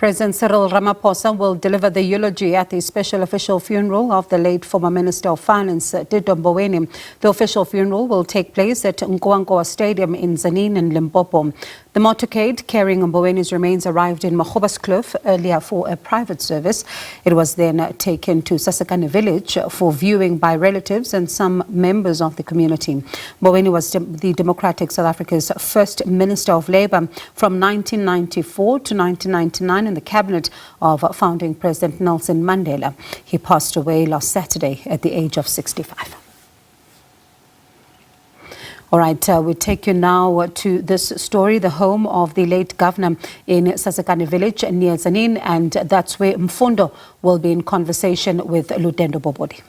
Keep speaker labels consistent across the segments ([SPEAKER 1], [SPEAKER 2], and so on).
[SPEAKER 1] President Cyril Ramaphosa will deliver the eulogy at the special official funeral of the late former Minister of Finance, Tito Mboweni. The official funeral will take place at Nkwankwa Stadium in Tzaneen in Limpopo. The motorcade carrying Mboweni's remains arrived in Kloof earlier for a private service. It was then taken to Sasekani Village for viewing by relatives and some members of the community. Mboweni was the Democratic South Africa's first Minister of Labour from 1994 to 1999 in the cabinet of founding President Nelson Mandela. He passed away last Saturday at the age of 65. All right, we take you now to this story, the home of the late governor in Sasekani Village near Tzaneen, and that's where Mfundo will be in conversation with Lutendo Bobodi.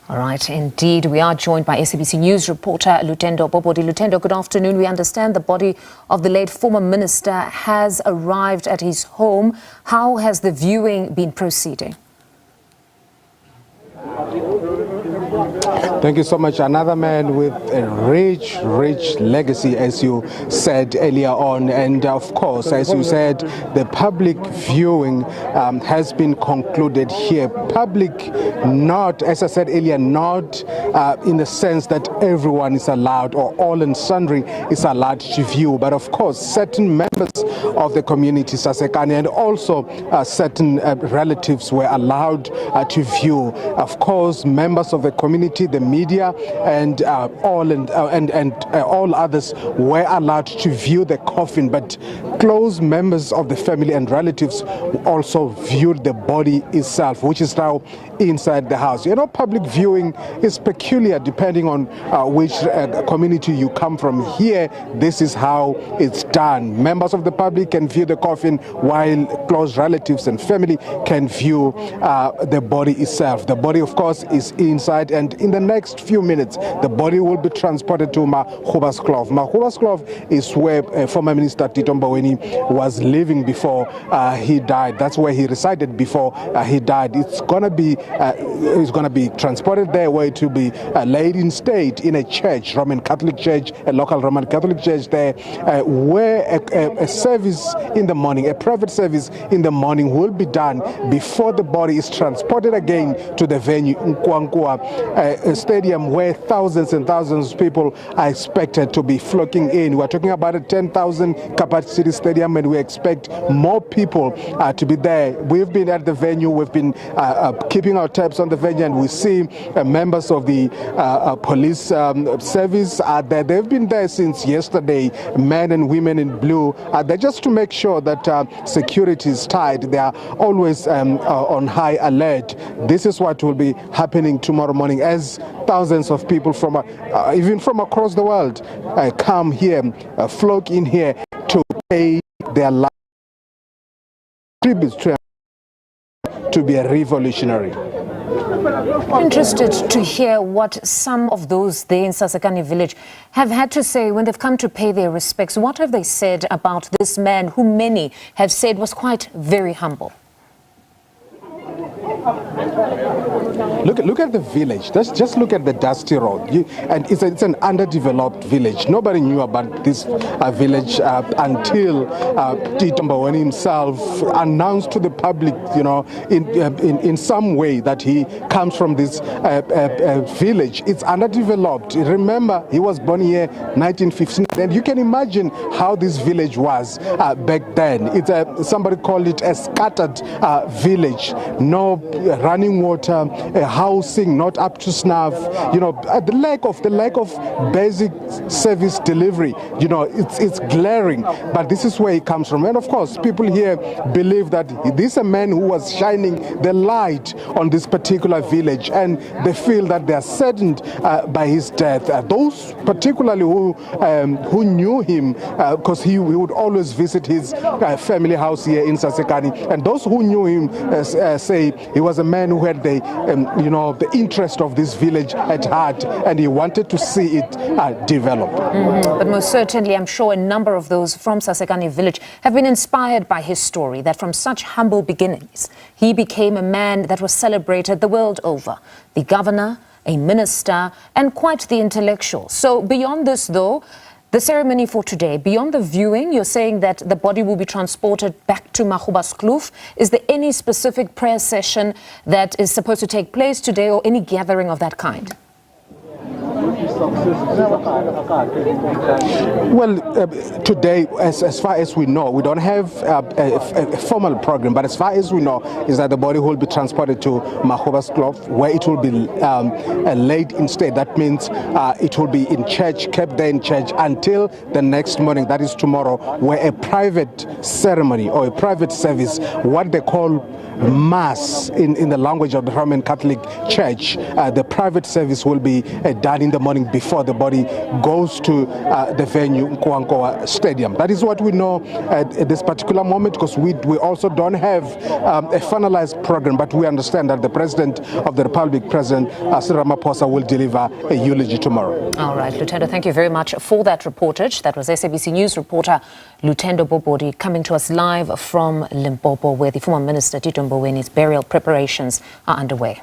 [SPEAKER 2] All right, indeed. We are joined by SABC News Reporter Lutendo Bobodi. Lutendo, good afternoon. We understand the body of the late former minister has arrived at his home. How has the viewing been proceeding?
[SPEAKER 3] Thank you so much. Another man with a rich legacy, as you said earlier on. And of course, as you said, the public viewing has been concluded here. Public, not, as I said earlier, not in the sense that everyone is allowed or all and sundry is allowed to view. But of course, certain members of the community, Sasekani, and also certain relatives were allowed to view. Of course, members of the community, the media, and all others were allowed to view the coffin, but close members of the family and relatives also viewed the body itself, which is now inside the house. You know, public viewing is peculiar depending on which community you come from. Here, this is how it's done. Members of the public can view the coffin, while close relatives and family can view the body itself. The body, of course, is inside, and in the next few minutes, the body will be transported to Kloof is where former Minister Tito Mboweni was living before he died. That's where he resided before he died. It's gonna be transported there, where it will be laid in state in a church, Roman Catholic church, a local Roman Catholic church there, where a service in the morning, a private service in the morning, will be done before the body is transported again to the venue, Nkwankwa Stadium, where thousands and thousands of people are expected to be flocking in. We're talking about a 10,000 capacity stadium, and we expect more people to be there. We've been at the venue, we've been keeping our tabs on the venue, and we see members of the police service are there. They've been there since yesterday, men and women in blue. They're just to make sure that security is tight. They are always on high alert. This is what will be happening tomorrow morning, as thousands of people from even from across the world come here, flock in here to pay their life tribute to be a revolutionary.
[SPEAKER 2] I'm interested to hear what some of those there in Sasekani Village have had to say when they've come to pay their respects. What have they said about this man who many have said was quite very humble?
[SPEAKER 3] Look at the village. Just look at the dusty road. And it's an underdeveloped village. Nobody knew about this village until Tito Mboweni himself announced to the public, you know, in some way that he comes from this village. It's underdeveloped. Remember, he was born here 1915, and you can imagine how this village was back then. It's somebody called it a scattered village. No running water, housing not up to snuff, you know, the lack of basic service delivery, you know, it's glaring. But this is where he comes from. And of course, people here believe that this is a man who was shining the light on this particular village, and they feel that they are saddened by his death. Those particularly who knew him, because he would always visit his family house here in Sasekani, and those who knew him say he was a man who had the interest of this village at heart, and he wanted to see it develop.
[SPEAKER 2] But most certainly, I'm sure a number of those from Sasekani Village have been inspired by his story, that from such humble beginnings, he became a man that was celebrated the world over. The governor, a minister, and quite the intellectual. So beyond this, though, The ceremony for today, beyond the viewing, you're saying that the body will be transported back to Magubaskloof. Is there any specific prayer session that is supposed to take place today or any gathering of that kind?
[SPEAKER 3] Well, today, as far as we know, we don't have a formal program, but as far as we know, is that the body will be transported to Magubaskloof, where it will be laid in state. That means it will be in church, kept there in church until the next morning, that is tomorrow, where a private ceremony or a private service, what they call Mass in the language of the Roman Catholic Church, the private service will be done in the morning before the body goes to the venue, Nkowankowa Stadium. That is what we know at this particular moment, because we also don't have a finalized program, but we understand that the President of the Republic, President Cyril Ramaphosa, will deliver a eulogy tomorrow.
[SPEAKER 2] All right, Lutendo, thank you very much for that reportage. That was SABC News reporter Lutendo Bobodi coming to us live from Limpopo, where the former Minister Tito Mboweni's burial preparations are underway.